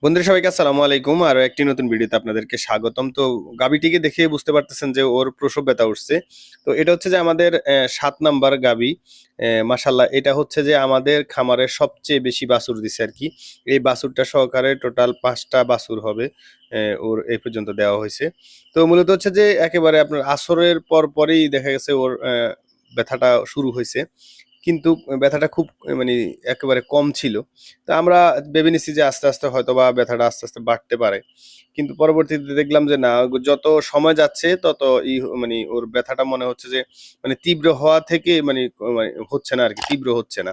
বন্ধুরা সবাইকে আসসালামু আলাইকুম। আরো একটি নতুন ভিডিওতে আপনাদেরকে স্বাগতম। তো গাভীটিকে দেখে বুঝতে পারতেছেন যে ওর প্রসব ব্যথা উঠছে। তো এটা হচ্ছে যে আমাদের ৭ নাম্বার গাভী। মাশাআল্লাহ এটা হচ্ছে যে আমাদের খামারের সবচেয়ে বেশি বাছুর দিছে আরকি। এই বাছুরটা সহকারে টোটাল ৫ টা বাছুর হবে। ওর এই পর্যন্ত দেওয়া হইছে। তো মূলত হচ্ছে যে একেবারে আপনার আসরের পরই দেখা গেছে ওর ব্যথাটা শুরু হইছে। কিন্তু ব্যথাটা খুব মানে একেবারে কম ছিল। তো আমরা ভেবে নিছি যে আস্তে হয়তোবা ব্যথাটা আস্তে বাড়তে পারে। কিন্তু পরবর্তীতে দেখলাম যে না, যত সময় যাচ্ছে তত মানে ওর ব্যথাটা মনে হচ্ছে যে মানে তীব্র হওয়া থেকে মানে হচ্ছে না আরকি, তীব্র হচ্ছে না।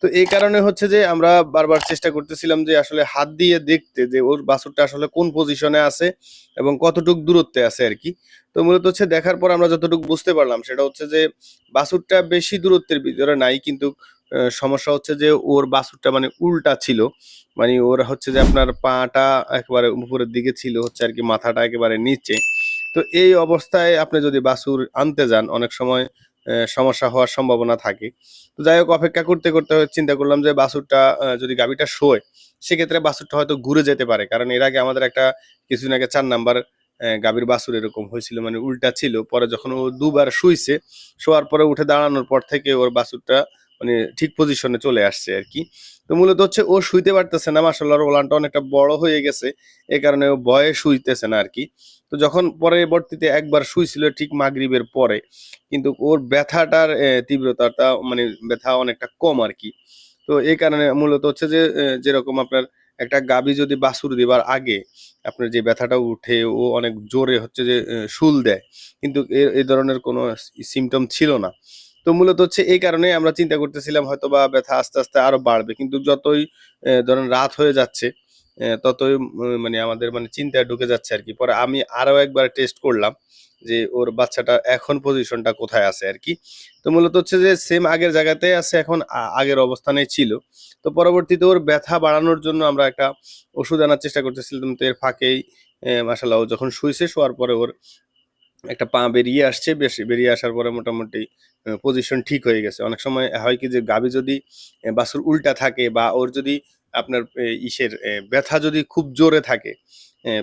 তো এই কারণে হচ্ছে যে আমরা বারবার চেষ্টা করতেছিলাম যে আসলে হাত দিয়ে দেখতে যে ওর বাছুরটা আসলে কোন পজিশনে আছে এবং কতটুক দূরত্বে আছে আরকি। তো মূলত হচ্ছে দেখার পর আমরা যতটুকু বুঝতে পারলাম সেটা হচ্ছে যে বাছুরটা বেশি দূরত্বের ভিতরে নাই, কিন্তু সমস্যা হচ্ছে যে ওর বাছুরটা মানে উল্টা ছিল। মানে ওর হচ্ছে যে আপনার পাটা একেবারে উপরের দিকে ছিল হচ্ছে আরকি, মাথাটা একেবারে নিচে। তো এই অবস্থায় আপনি যদি বাছুর আনতে যান অনেক সময় সমস্যা হওয়ার সম্ভাবনা থাকে। তো যাই হোক, অপেক্ষা করতে চিন্তা করলাম যে বাছুরটা যদি গাভীটা শোয়, সেক্ষেত্রে বাছুরটা হয়তো ঘুরে যেতে পারে। কারণ এর আগে আমাদের একটা কিছুদিন আগে ৪ নাম্বার গাভীর বাছুর এরকম হয়েছিল, মানে উল্টা ছিল। পরে যখন ও ২ বার শুইছে, শোয়ার পরে উঠে দাঁড়ানোর পর থেকে ওর বাছুরটা মানে ঠিক পজিশনে চলে আসছে আরকি। তো মূলত হচ্ছে ও শুইতে পারতেছে না। মাশাআল্লাহ ওর ওলানটা অনেকটা বড় হয়ে গেছে। এ কারণে ও ভয়ে শুইতেছে না আরকি। তো যখন পরবর্তীতে একবার শুইছিল ঠিক মাগরিবের পরে, কিন্তু ওর ব্যথাটার তীব্রতাটা মানে ব্যথা অনেকটা কম আরকি। তো এই কারণে মূলত হচ্ছে যে যেরকম আপনার একটা গাভী যদি বাছুর দিবার আগে আপনার যে ব্যথাটা উঠে ও অনেক জোরে হচ্ছে যে শুল দেয়। কিন্তু এই ধরনের কোনো সিম্পটম ছিল না। তো মূলত হচ্ছে এই কারণে আমরা চিন্তা করতেছিলাম হয়তোবা ব্যথা আস্তে আরো বাড়বে। কিন্তু যতই ধরেন রাত হয়ে যাচ্ছে, ততই মানে আমাদের মানে চিন্তায় ঢুকে যাচ্ছে আরকি। পরে আমি আরো একবার টেস্ট করলাম যে ওর বাচ্চাটা এখন পজিশনটা কোথায় আছে আরকি। তো মূলত হচ্ছে যে সেম আগের জায়গাতেই আছে এখন, আগের অবস্থানেই ছিল। তো পরবর্তীতে ওর ব্যথা বাড়ানোর জন্য আমরা একটা ওষুধ আনার চেষ্টা করতেছিলাম। তো এর ফাঁকেই মাশাআল্লাহ ও যখন শুইছে, শোয়ার পরে ওর একটা পা বেরিয়ে আসছে। বেরিয়ে আসার পরে মোটামুটি পজিশন ঠিক হয়ে গেছে। অনেক সময় হয় কি যে গাভী যদি বাছুর উল্টা থাকে বা ওর যদি আপনার ইসের ব্যথা যদি খুব জোরে থাকে,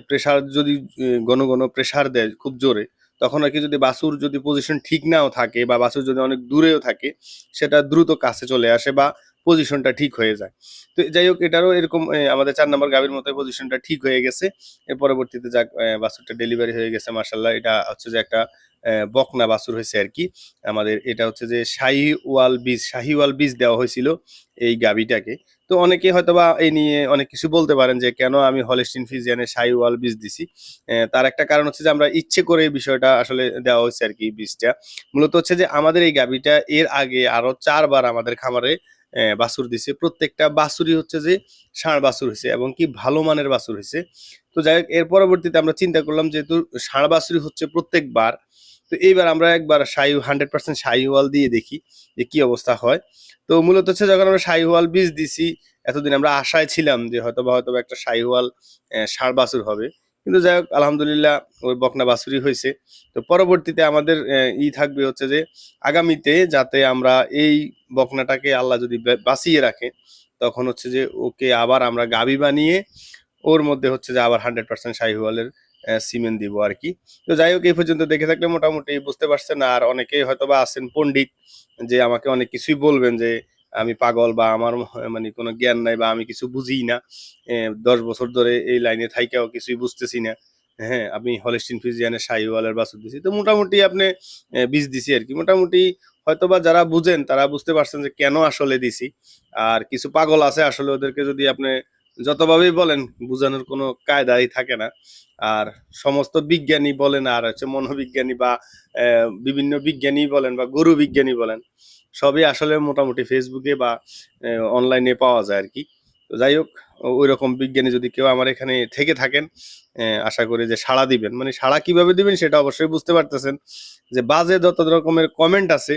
প্রেশার যদি ঘন প্রেশার দেয় খুব জোরে, তখন আরকি যদি বাছুর যদি পজিশন ঠিক নাও থাকে বা বাছুর যদি অনেক দূরেও থাকে, সেটা দ্রুত কাছে চলে আসে বা পজিশনটা ঠিক হয়ে যায়। তো যাই হোক, এটারও এরকম আমাদের ৪ নাম্বার গাভীর মতোই পজিশনটা ঠিক হয়ে গেছে। এর পরবর্তীতে যাক বাছুরটা ডেলিভারি হয়ে গেছে মাশাআল্লাহ। এটা হচ্ছে যে একটা বকনা বাছুর হইছে আরকি। আমাদের এটা হচ্ছে যে শাহিওয়াল বীজ দেওয়া হয়েছিল এই গাভীটাকে। তো অনেকে হয়তোবা এই নিয়ে অনেক কিছু বলতে পারেন যে কেন আমি হলস্টিন ফ্রিজিয়ানের শাহিওয়াল বীজ দিছি। তার একটা কারণ হচ্ছে যে আমরা ইচ্ছে করে এই বিষয়টা আসলে দেওয়া হয়েছে আরকি বীজটা। মূলত হচ্ছে যে আমাদের এই গাভীটা এর আগে আরো ৪ বার আমাদের খামারে বাছুর দিছে। প্রত্যেকটা বাছুরই হচ্ছে যে ষাঁড় বাছুর হইছে এবং কি ভালো মানের বাছুর হইছে। তো যাই হোক, এর পরবর্তীতে আমরা চিন্তা করলাম যেহেতু ষাঁড় বাছুরই হচ্ছে প্রত্যেকবার, তো এইবার আমরা একবার 100% শাহিওয়াল দিয়ে দেখি যে কি অবস্থা হয়। তো মূলত হচ্ছে যখন আমরা শাহিওয়াল বীজ দিছি, এতদিন আমরা আশায় ছিলাম যে হয়তোবা একটা শাহিওয়াল ষাঁড় বাছুর হবে। কিন্তু যাই হোক, আলহামদুলিল্লাহ ওই বকনা বাছুরই হইছে। তো পরবর্তীতে আমাদের থাকবে হচ্ছে যে আগামীতে যাতে আমরা এই বকনাটাকে আল্লাহ যদি বাঁচিয়ে রাখে, তখন হচ্ছে যে ওকে আবার আমরা গাভী বানিয়ে ওর মধ্যে হচ্ছে যে আবার 100% শাহিওয়ালের সিমেন্ট দিব আরকি। তো যাই হোক, এই পর্যন্ত দেখে থাকলে মোটামুটি বুঝতে পারছেন। আর অনেকেই হয়তোবা আছেন পণ্ডিত, যে আমাকে অনেক কিছুই বলবেন যে আমি পাগল বা আমার মানে কোনো জ্ঞান নাই বা আমি কিছু বুঝিই না। ১০ বছর ধরে এই লাইনে থাইকাও কিছুই বুঝতেছি না। হ্যাঁ, আমি হলস্টিন ফ্রিজিয়ানের শাহিওয়ালের বাছুর দিছি। তো মোটামুটি আপনি বীজ দিছি আরকি। মোটামুটি হয়তোবা যারা বুঝেন তারা বুঝতে পারছেন যে কেন আসলে দিছি। আর কিছু পাগল আছে আসলে, ওদেরকে যদি আপনি যতভাবেই বলেন বুঝানোর কোনো কায়দাই থাকে না। আর সমস্ত বিজ্ঞানী বলেন আর হচ্ছে মনোবিজ্ঞানী বা বিভিন্ন বিজ্ঞানী বলেন বা গরু বিজ্ঞানী বলেন, সবই আসলে মোটামুটি ফেসবুকে বা অনলাইনে পাওয়া যায় আরকি। তো যাই হোক, ঐরকম বিজ্ঞানী যদি কেউ আমার এখানে থেকে থাকেন, আশা করি যে সাড়া দিবেন। মানে সাড়া কিভাবে দিবেন সেটা অবশ্যই বুঝতে পারতেছেন। যে বাজে যত রকমের কমেন্ট আছে,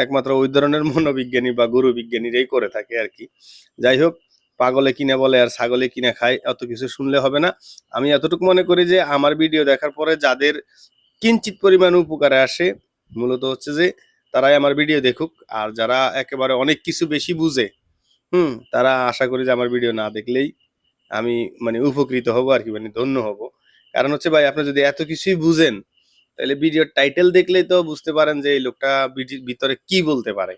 একমাত্র ওই ধরনের মনোবিজ্ঞানী বা গরু বিজ্ঞানীরাই করে থাকে আরকি। যাই হোক, পাগলে কিনা বলে আর ছাগলে কিনা খায়, অত কিছু শুনলে হবে না। আমি এতটুকু মনে করি যে আমার ভিডিও দেখার পরে যাদের কিঞ্চিৎ পরিমাণ উপকারে আসে, মূলত হচ্ছে যে তারাই আমার ভিডিও দেখুক। আর যারা একেবারে অনেক কিছু বেশি বুঝে, তারা আশা করি যে আমার ভিডিও না দেখলেই আমি মানে উপকৃত হব আর কি, মানে ধন্য হব। কারণ হচ্ছে ভাই আপনি যদি এত কিছুই বুঝেন তাহলে ভিডিওর টাইটেল দেখলেই তো বুঝতে পারেন যে এই লোকটা ভিতরে কি বলতে পারে।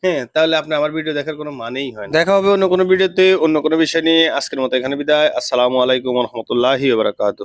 হ্যাঁ, তাহলে আপনি আমার ভিডিও দেখার কোনো মানেই হয় না। দেখা হবে অন্য কোনো ভিডিওতে অন্য কোনো বিষয় নিয়ে। আজকের মতো এখানে বিদায়। আসসালামু আলাইকুম রহমতুল্লাহি ওয়া বারাকাতুহু।